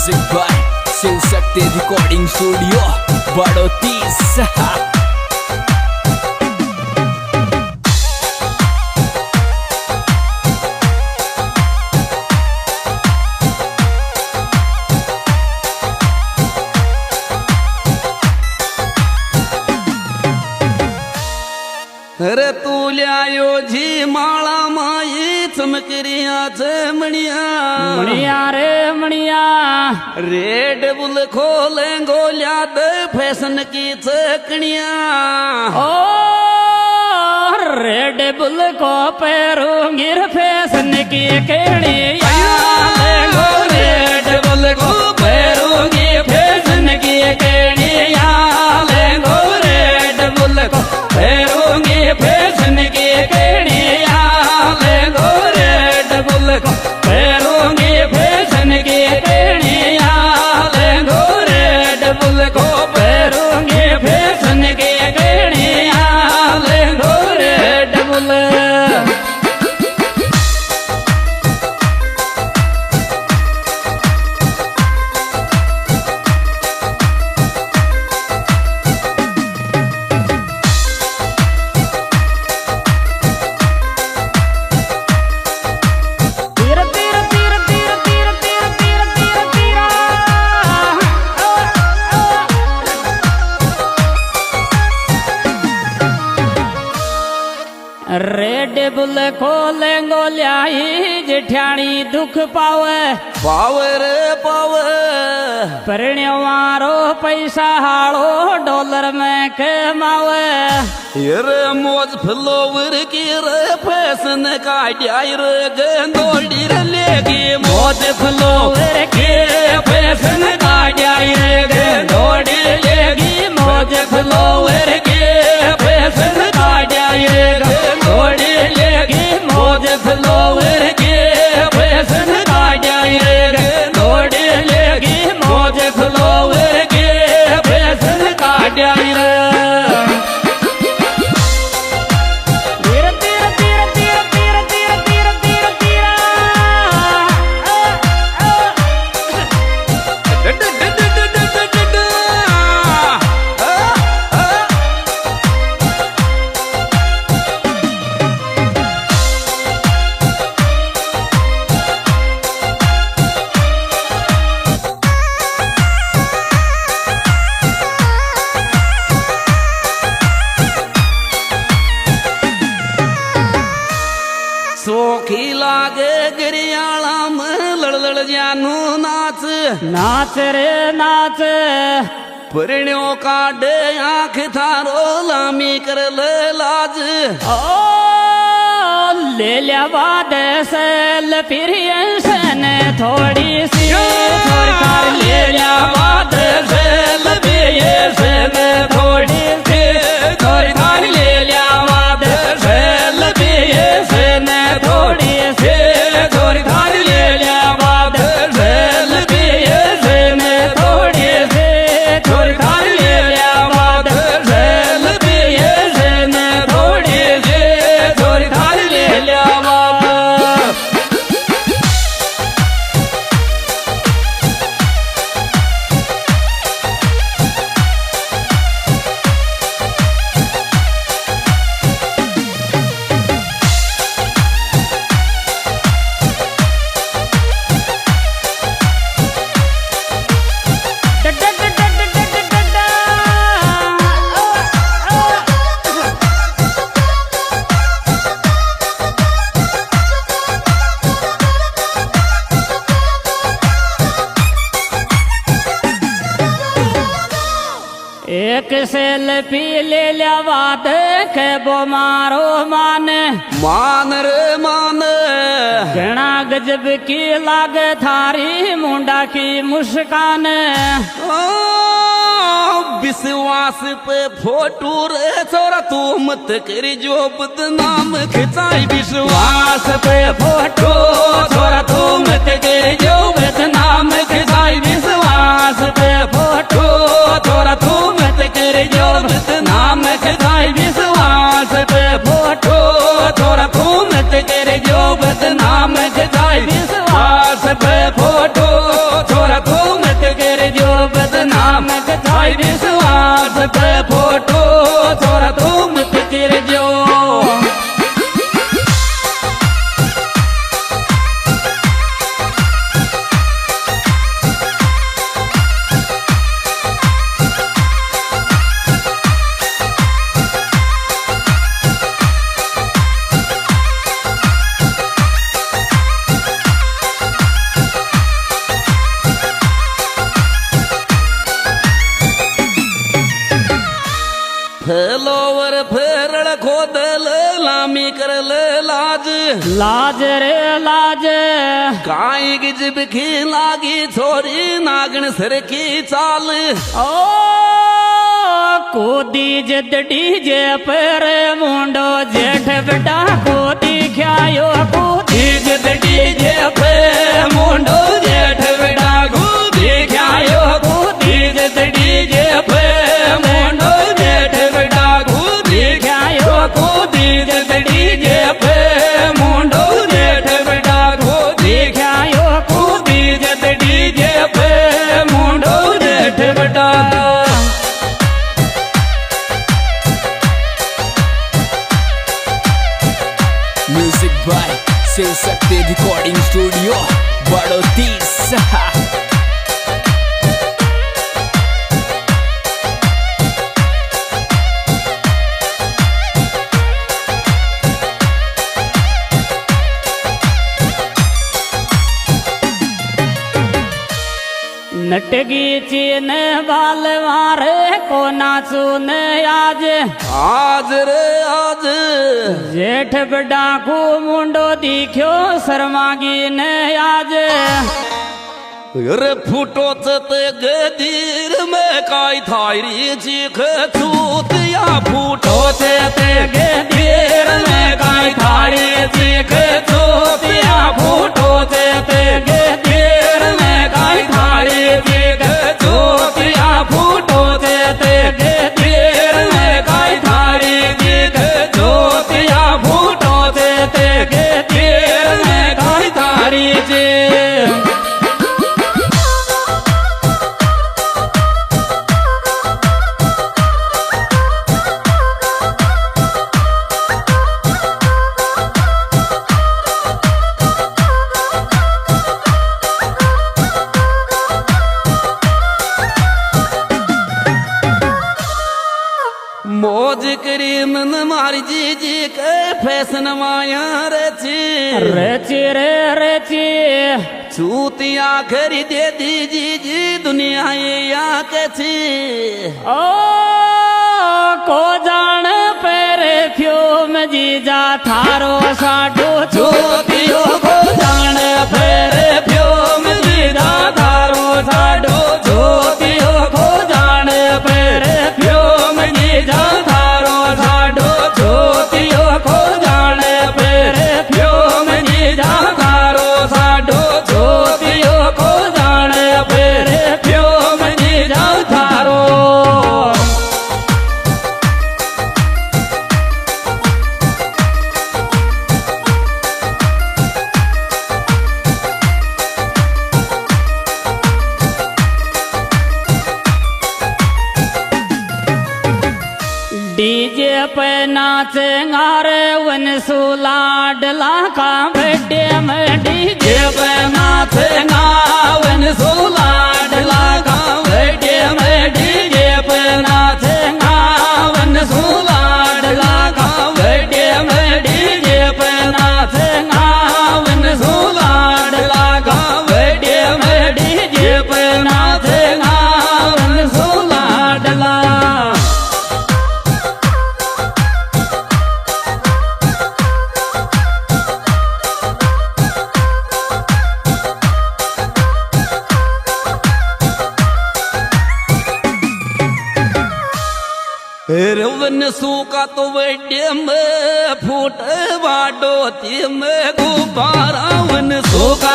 Music by Shiv Shakti recording studio बड़ौती। अरे तू लियायो जी माला माई चमकरिया मणिया मणिया रे मणिया रेड बुल खोलेंगो लियाद फैशन की चकनिया। ओ रेड बुल को पैरूंगी फैशन की कड़िया लेंगो रेड बुल को पैरूंगी फैशन की कड़िया लेंगो रेड बुल को पैरूंगी फैशन की कड़िया लेंगो रेड बुल को पैरूंगी फैशन की कड़िया लेंगो रेड बुल को पैरूंगी फैशन की कड़िया लेंगो red bull. Red bull खोलेंगो ल्याही Jethani दुख पावे पावर पावर परिण्यवारो पैसा हाड़ो डॉलर में कमावे। रे मौज फ्लोवर की रे फैशन का डायर गंदोड़ी लेगी मौज फ्लोवर के फैशन का डायर गंदोड़ी लेगी मौज फ्लोवर के फैशन का डायर गंदोड़ी लेगी मौज फ्लोवर के फैशन का डायर गंदोड़ी लेगी मौज फ्लोवर के फैशन का डायर। सोखी लागे गिरियाला में लड़ जानू नाच नाच रे नाच परिण्यों काटे आँख थारो लामी कर ले लाज। ओ ले लिया बाद सेल फिर ने थोड़ी सी सरकार ले लिया बाद सेल ने थोड़ी सी सरकार ले लिया बाद सेल ने थोड़ी सी सरकार ले लिया बाद सेल ने थोड़ी सी सरकार ले लिया बाद सेल ने थोड़ी सी सरकार ले लिया बाद। एक सेल्फी ले लिया बात के बो मारो मान मान रे मान घना गजब की लाग थारी मुंडा की मुस्कान। ओ विश्वास पे फोटो रे छोरा तू मत करी जो बदनाम खिंचाई। विश्वास पे फोटो छोरा तू मत करी जो बदनाम खिंचाई। विश्वास पे फोटो छोरा तू मत करी जो बदनाम खिंचाई। विश्वास पे फोटो छोरा तू मत करी जो बदनाम खिंचाई। विश्वास पे फोटो छोरा तू साई विश्वास पे फोटो छोरा तू मत कर जो फैलोवर फेरड़ खोदल लामी करल लाज लाज रे लाज काई गिजब की लागी छोरी नागन सर की चाल ओ कोदी जद डीजे पर मुंडो जेठ बेटा कोदी ख्यायो कोदी जद डीजे पे मुंडो जेठ बेटा कोदी ख्यायो कोदी जद डीजे पे मुंडो जेठ बेटा कोदी ख्यायो कोदी जद डीजे पे मुंडो जेठ बेटा कोदी ख्यायो कोदी जद डीजे पे मुंडो जेठ बेटा music by Shiv Shakti recording studio बड़ोती। नटगी चीन बाल मारे को नाचू न आज आज रे आज जेठ बड़ा को मुंडो दिख्यो शर्मागी न आज रे फूटो ते गदीर में काई थारी चीख चूतिया फूटो ते गदीर में काई थारी चीख चूतिया फूटो ते गदीर में काई थारी चीख चूतिया फूटो ते गदीर में काई थारी चीख चूतिया फूटो ते गदीर में काई थारी चीख मौज करी मन मारी जी जी के फैशन माया रची रची रे रची चूतिया खरीदे दी जी जी दुनिया या कची ओ को जान पेरे फ्यूम जीजा थारो साडो चूतियो को जान पेरे फ्यूम जीजा थारो साडो चूतियो को जान पेरे फ्यूम जीजा थारो साडो चूतियो को जान पेरे फ्यूम जीजा थारो साडो चूतियो को जान पेरे फ्यूम जीजा थारो डीजे पे नाचेंगा रे वनसू लाडला का बेटे में डीजे पे नाचेंगा वनसू लाडला का बेटे में डीजे पे नाचेंगा वनसू लाडला का बेटे में डीजे पे नाचेंगा वनसू लाडला का बेटे में डीजे पे नाचेंगा वनसू लाडला रवन सूका तो वेडे में फूट वाडो ती में गुब्बारा वन सूका